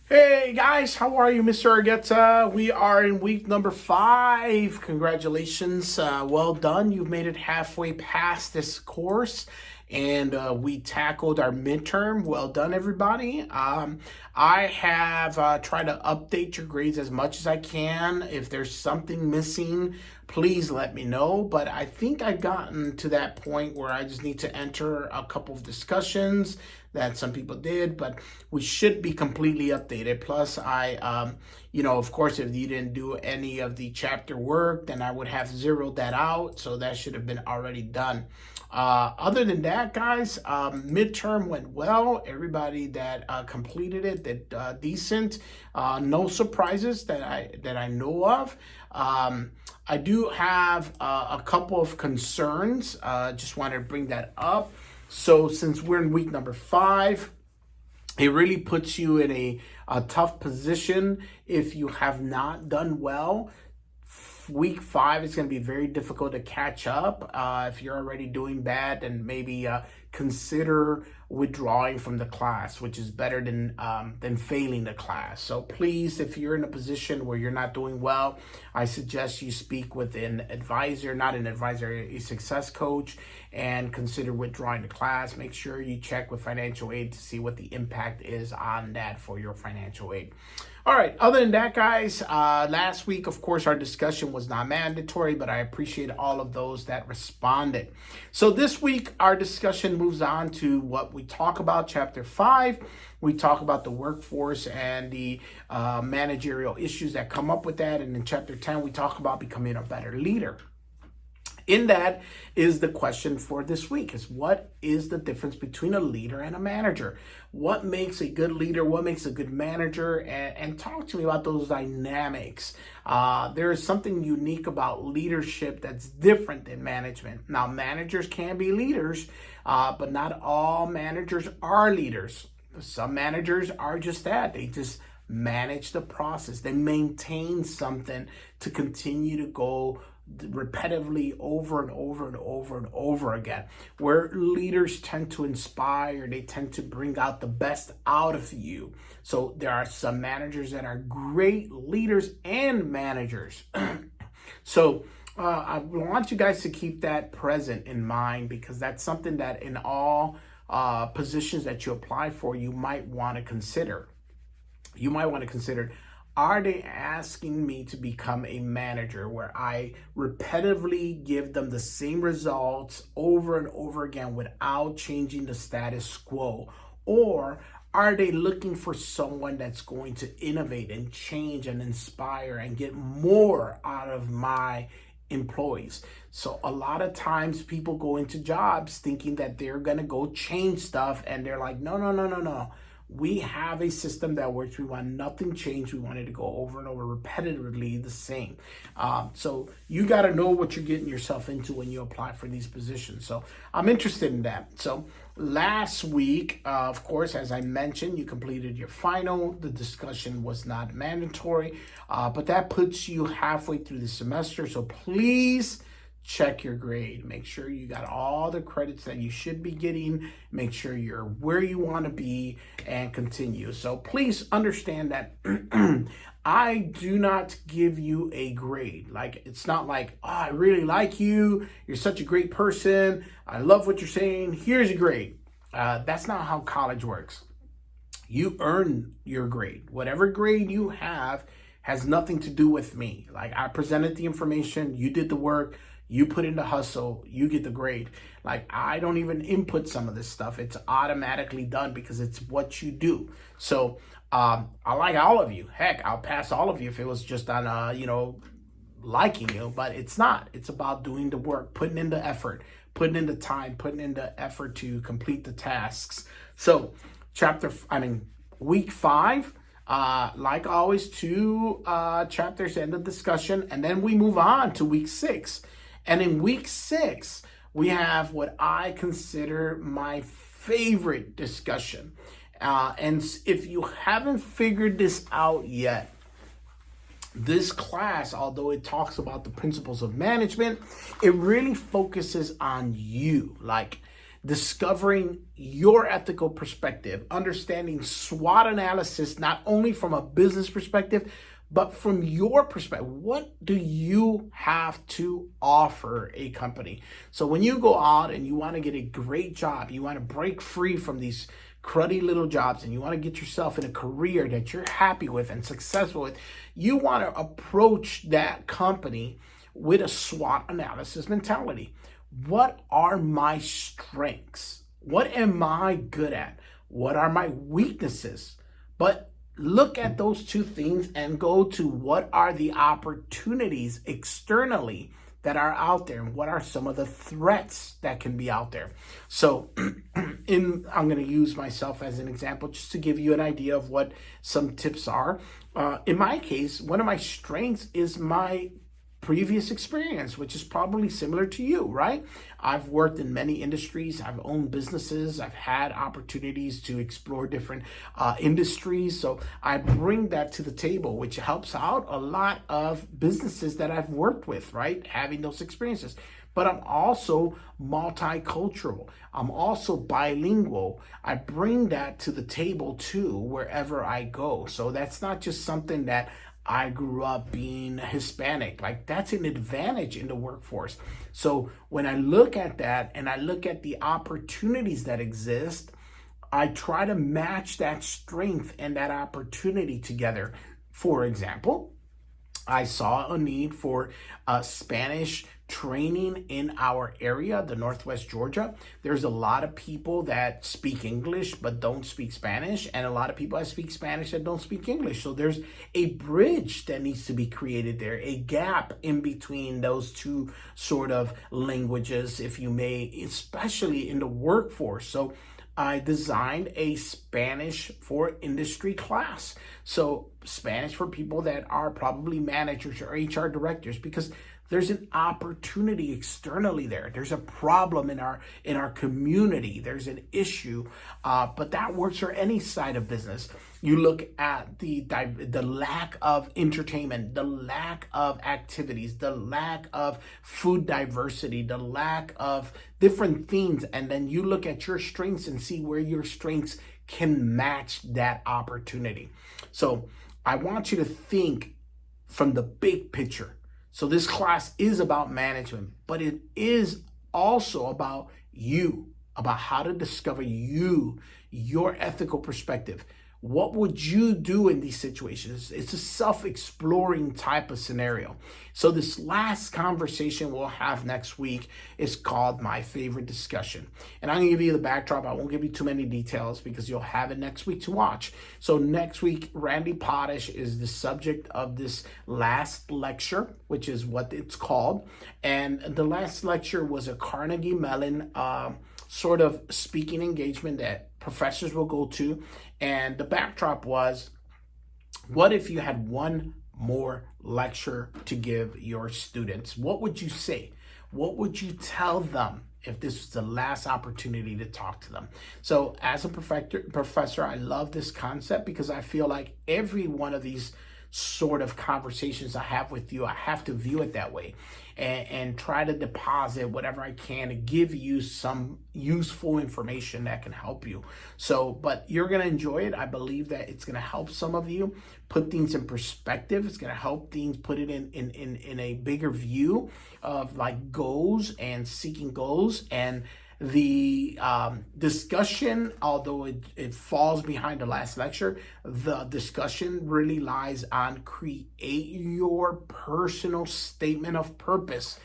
Hey guys, how are you, Mr. Argueta? We are in week number 5. Congratulations. Well done. You've made it halfway past this course, and we tackled our midterm. Well done, everybody. I have tried to update your grades as much as I can. If there's something missing, please let me know. But I think I've gotten to that point where I just need to enter a couple of discussions that some people did, but we should be completely updated. Plus, of course, if you didn't do any of the chapter work, then I would have zeroed that out. So that should have been already done. Other than that, guys, midterm went well. Everybody that completed it did decent. No surprises that I know of. I do have a couple of concerns. Just wanted to bring that up. So since we're in week number 5, it really puts you in a tough position if you have not done well. Week 5 is going to be very difficult to catch up. If you're already doing bad, then maybe consider withdrawing from the class, which is better than failing the class. So please, if you're in a position where you're not doing well, I suggest you speak with an advisor, not an advisor, a success coach, and consider withdrawing the class. Make sure you check with financial aid to see what the impact is on that for your financial aid. All right, other than that, guys, last week, of course, our discussion was not mandatory, but I appreciate all of those that responded. So this week, our discussion moves on to what we talk about, Chapter 5. We talk about the workforce and the managerial issues that come up with that. And in Chapter 10, we talk about becoming a better leader. In that is the question for this week is what is the difference between a leader and a manager? What makes a good leader? What makes a good manager? And talk to me about those dynamics. There is something unique about leadership that's different than management. Now, managers can be leaders, but not all managers are leaders. Some managers are just that. They just manage the process. They maintain something to continue to go repetitively over and over and over and over again. Where leaders tend to inspire, they tend to bring out the best out of you. So there are some managers that are great leaders and managers. So I want you guys to keep that present in mind, because that's something that in all positions that you apply for, you might want to consider. You might want to consider, are they asking me to become a manager where I repetitively give them the same results over and over again without changing the status quo? Or are they looking for someone that's going to innovate and change and inspire and get more out of my employees? So a lot of times people go into jobs thinking that they're going to go change stuff, and they're like, no. We have a system that works. We want nothing changed. We want it to go over and over repetitively the same. So you got to know what you're getting yourself into when you apply for these positions. So I'm interested in that. So last week, of course, as I mentioned, you completed your final. The discussion was not mandatory, but that puts you halfway through the semester. So please check your grade. Make sure you got all the credits that you should be getting. Make sure you're where you want to be, and continue. So please understand that I do not give you a grade. Like, it's not like, oh, I really like you. You're such a great person. I love what you're saying. Here's a grade. That's not how college works. You earn your grade. Whatever grade you have has nothing to do with me. Like, I presented the information, you did the work, you put in the hustle, you get the grade. Like, I don't even input some of this stuff. It's automatically done because it's what you do. So I like all of you. Heck, I'll pass all of you if it was just on, liking you. But it's not. It's about doing the work, putting in the effort, putting in the time, putting in the effort to complete the tasks. So week 5, like always, 2 chapters end the discussion, and then we move on to week 6. And in week 6, we have what I consider my favorite discussion. And if you haven't figured this out yet, this class, although it talks about the principles of management, it really focuses on you. Like, discovering your ethical perspective, understanding SWOT analysis, not only from a business perspective, but from your perspective. What do you have to offer a company? So when you go out and you want to get a great job, you want to break free from these cruddy little jobs, and you want to get yourself in a career that you're happy with and successful with, you want to approach that company with a SWOT analysis mentality. What are my strengths? What am I good at? What are my weaknesses? But look at those two things and go to what are the opportunities externally that are out there, and what are some of the threats that can be out there. So I'm going to use myself as an example just to give you an idea of what some tips are. In my case, one of my strengths is my previous experience, which is probably similar to you, right? I've worked in many industries. I've owned businesses. I've had opportunities to explore different industries. So I bring that to the table, which helps out a lot of businesses that I've worked with, right? Having those experiences. But I'm also multicultural. I'm also bilingual. I bring that to the table too, wherever I go. So that's not just something that I grew up being Hispanic. Like, that's an advantage in the workforce. So when I look at that and I look at the opportunities that exist, I try to match that strength and that opportunity together. For example, I saw a need for Spanish training in our area, the Northwest Georgia. There's a lot of people that speak English but don't speak Spanish, and a lot of people that speak Spanish that don't speak English. So there's a bridge that needs to be created there, a gap in between those two sort of languages, if you may, especially in the workforce. So I designed a Spanish for industry class. So Spanish for people that are probably managers or HR directors, because there's an opportunity externally there. There's a problem in our community. There's an issue, but that works for any side of business. You look at the lack of entertainment, the lack of activities, the lack of food diversity, the lack of different things, and then you look at your strengths and see where your strengths can match that opportunity. So I want you to think from the big picture. So this class is about management, but it is also about you, about how to discover you, your ethical perspective. What would you do in these situations? It's a self-exploring type of scenario. So this last conversation we'll have next week is called My Favorite Discussion. And I'm going to give you the backdrop. I won't give you too many details because you'll have it next week to watch. So next week, Randy Potash is the subject of this last lecture, which is what it's called. And the last lecture was a Carnegie Mellon sort of speaking engagement that professors will go to. And the backdrop was, what if you had one more lecture to give your students? What would you say? What would you tell them if this was the last opportunity to talk to them? So as a professor, I love this concept because I feel like every one of these sort of conversations I have with you, I have to view it that way and try to deposit whatever I can to give you some useful information that can help you. So, but you're going to enjoy it. I believe that it's going to help some of you put things in perspective. It's going to help things put it in a bigger view of like goals and seeking goals. And the discussion, although it falls behind the last lecture, the discussion really lies on create your personal statement of purpose.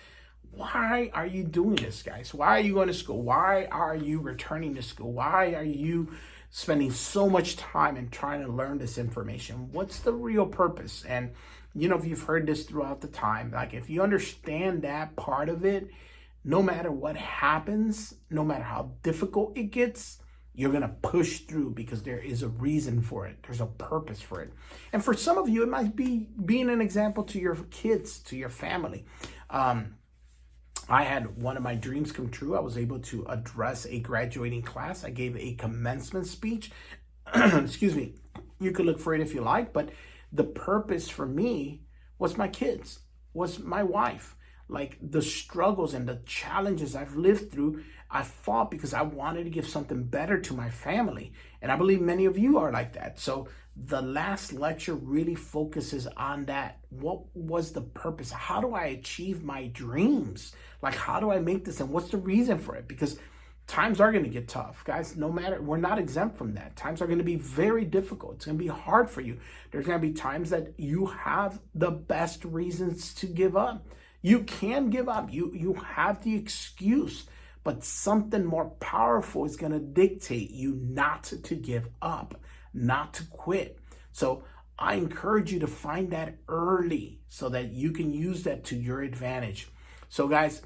Why are you doing this, guys? Why are you going to school? Why are you returning to school? Why are you spending so much time and trying to learn this information? What's the real purpose? And, you know, if you've heard this throughout the time, like if you understand that part of it, no matter what happens, no matter how difficult it gets, you're going to push through because there is a reason for it. There's a purpose for it. And for some of you, it might be being an example to your kids, to your family. I had one of my dreams come true. I was able to address a graduating class. I gave a commencement speech. Excuse me. You could look for it if you like, but the purpose for me was my kids, was my wife. like the struggles and the challenges I've lived through, I fought because I wanted to give something better to my family. And I believe many of you are like that. So the last lecture really focuses on that. What was the purpose? How do I achieve my dreams? Like, how do I make this? And what's the reason for it? Because times are going to get tough, guys. No matter, we're not exempt from that. Times are going to be very difficult. It's going to be hard for you. There's going to be times that you have the best reasons to give up. You can give up. You have the excuse, but something more powerful is going to dictate you not to give up, not to quit. So I encourage you to find that early so that you can use that to your advantage. So guys,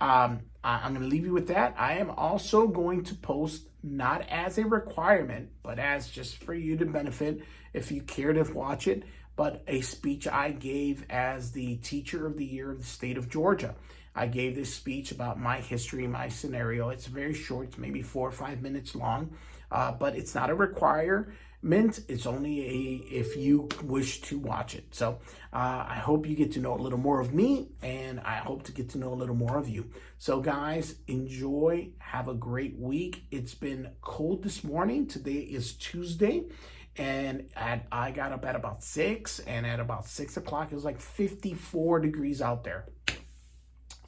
I'm going to leave you with that. I am also going to post, not as a requirement, but as just for you to benefit if you care to watch it, but a speech I gave as the Teacher of the Year of the state of Georgia. I gave this speech about my history, my scenario. It's very short. It's maybe 4 or 5 minutes long, but it's not a requirement. It's only if you wish to watch it. So I hope you get to know a little more of me, and I hope to get to know a little more of you. So guys, enjoy. Have a great week. It's been cold this morning. Today is Tuesday, and I got up at about 6, and at about 6 o'clock, it was like 54 degrees out there.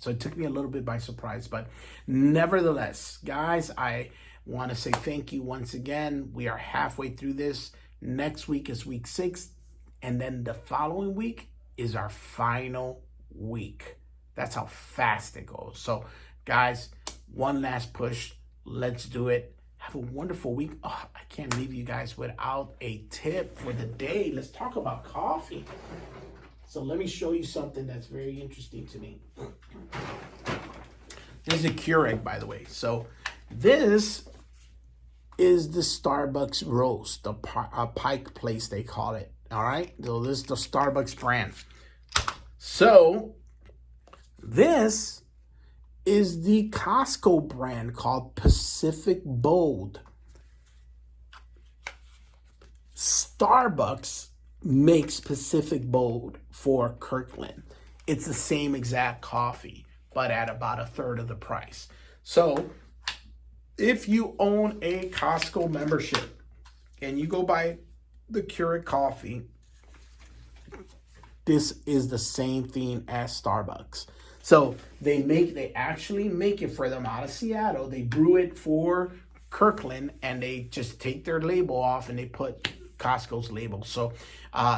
So it took me a little bit by surprise, but nevertheless, guys, I want to say thank you once again. We are halfway through this. Next week is week 6, and then the following week is our final week. That's how fast it goes. So guys, one last push. Let's do it. Have a wonderful week. Oh, I can't leave you guys without a tip for the day. Let's talk about coffee. So let me show you something that's very interesting to me. This is a Keurig, by the way. So this is the Starbucks roast, the Pike Place, they call it. All right. So this is the Starbucks brand. So this is the Costco brand called Pacific Bold. Starbucks makes Pacific Bold for Kirkland. It's the same exact coffee, but at about a third of the price. So if you own a Costco membership and you go buy the Keurig coffee, this is the same thing as Starbucks. So they actually make it for them out of Seattle. They brew it for Kirkland, and they just take their label off and they put Costco's label. So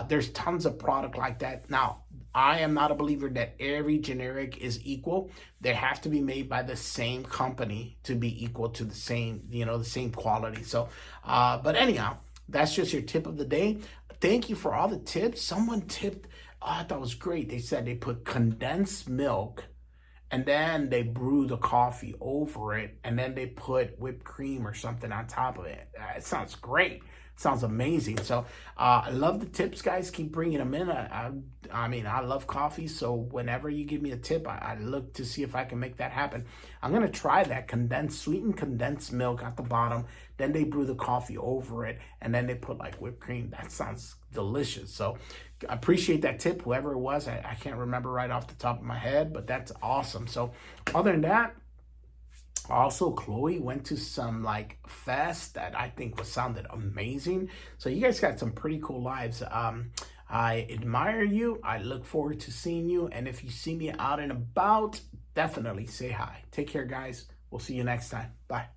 there's tons of product like that. Now, I am not a believer that every generic is equal. They have to be made by the same company to be equal to the same, the same quality. So, but anyhow, that's just your tip of the day. Thank you for all the tips. Someone tipped, I thought it was great. They said they put condensed milk and then they brew the coffee over it, and then they put whipped cream or something on top of it. It sounds great. Sounds amazing. So I love the tips, guys. Keep bringing them in. I mean, I love coffee. So whenever you give me a tip, I look to see if I can make that happen. I'm going to try that sweetened condensed milk at the bottom. Then they brew the coffee over it, and then they put like whipped cream. That sounds delicious. So I appreciate that tip, whoever it was. I can't remember right off the top of my head, but that's awesome. So other than that, also, Chloe went to some like fest that I think sounded amazing. So you guys got some pretty cool lives. I admire you. I look forward to seeing you. And if you see me out and about, definitely say hi. Take care, guys. We'll see you next time. Bye.